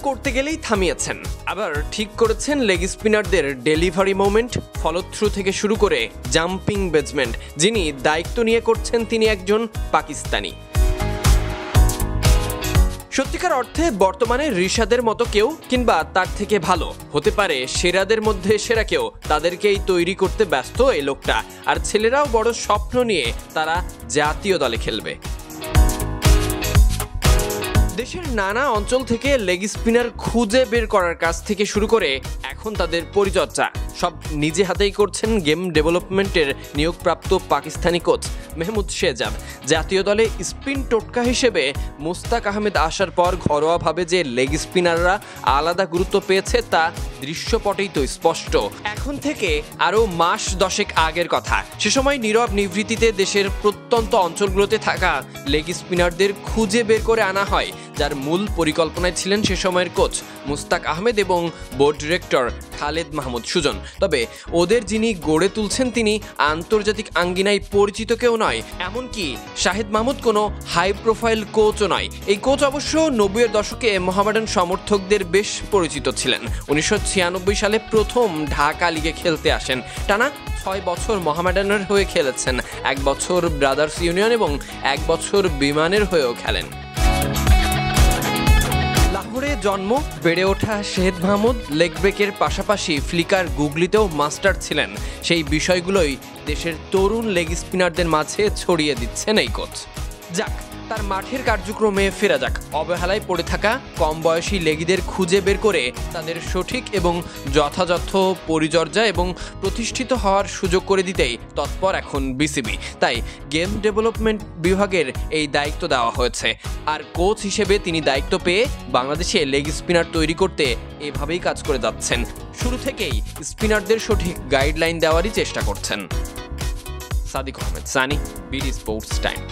করতে গেলেই থামিয়েছেন, আবার ঠিক করেছেন লেগ স্পিনারদের ডেলিভারি মোমেন্ট, ফলো থ্রু থেকে শুরু করে জাম্পিং বেজমেন্ট। যিনি দায়িত্ব নিয়ে করছেন তিনি একজন পাকিস্তানি। সত্যিকার অর্থে বর্তমানে রিশাদের মতো কেউ কিংবা তার থেকে ভালো হতে পারে সেরাদের মধ্যে সেরা কেউ, তাদেরকেই তৈরি করতে ব্যস্ত এই লোকটা। আর ছেলেরাও বড় স্বপ্ন নিয়ে তারা জাতীয় দলে খেলবে। দেশের নানা অঞ্চল থেকে লেগ স্পিনার খুঁজে বের করার কাজ থেকে শুরু করে এখন তাদের পরিচর্যা সব নিজে হাতেই করছেন গেম ডেভেলপমেন্টের নিয়োগপ্রাপ্ত পাকিস্তানি কোচ মেহমুদ শেহজাদ। জাতীয় দলে স্পিন টোটকা হিসেবে মুস্তাক আহমেদ আসার পর ঘরোয়াভাবে যে লেগ স্পিনাররা আলাদা গুরুত্ব পেয়েছে তা দৃশ্যপটেই তো স্পষ্ট। এখন থেকে আরও মাস 10 আগের কথা, সে সময় নীরব নিভৃতিতে দেশের প্রত্যন্ত অঞ্চলগুলোতে থাকা লেগ স্পিনারদের খুঁজে বের করে আনা হয়, যার মূল পরিকল্পনায় ছিলেন সে সময়ের কোচ মুস্তাক আহমেদ এবং বোর্ড ডিরেক্টর খালেদ মাহমুদ সুজন। তবে ওদের যিনি গড়ে তুলছেন তিনি আন্তর্জাতিক আঙ্গিনায় পরিচিত কেউ নয়, এমনকি শাহিদ মাহমুদ কোনো হাই প্রোফাইল কোচও নয়। এই কোচ অবশ্য 90-এর দশকে মোহামেডান সমর্থকদের বেশ পরিচিত ছিলেন। 1996 সালে প্রথম ঢাকা লিগে খেলতে আসেন। টানা 6 বছর মোহামেডানের হয়ে খেলেছেন, 1 বছর ব্রাদার্স ইউনিয়ন এবং 1 বছর বিমানের হয়েও খেলেন। লাহোরে জন্ম, বেড়ে ওঠা শাহিদ মাহমুদ লেগ ব্রেকের পাশাপাশি ফ্লিকার গুগলিতেও মাস্টার ছিলেন। সেই বিষয়গুলোই দেশের তরুণ লেগ স্পিনারদের মাঝে ছড়িয়ে দিচ্ছেন এই কোচ। যাক, তার মাঠের কার্যক্রমে ফেরা যাক। অবহেলায় পড়ে থাকা কম বয়সী লেগিদের খুঁজে বের করে তাদের সঠিক এবং যথাযথ পরিচর্যা এবং প্রতিষ্ঠিত হওয়ার সুযোগ করে দিতেই তৎপর এখন বিসিবি। তাই গেম ডেভেলপমেন্ট বিভাগের এই দায়িত্ব দেওয়া হয়েছে। আর কোচ হিসেবে তিনি দায়িত্ব পেয়ে বাংলাদেশে লেগ স্পিনার তৈরি করতে এভাবেই কাজ করে যাচ্ছেন। শুরু থেকেই স্পিনারদের সঠিক গাইডলাইন দেওয়ারই চেষ্টা করছেন। Sadiq Ahmed Sunny, BD sports time.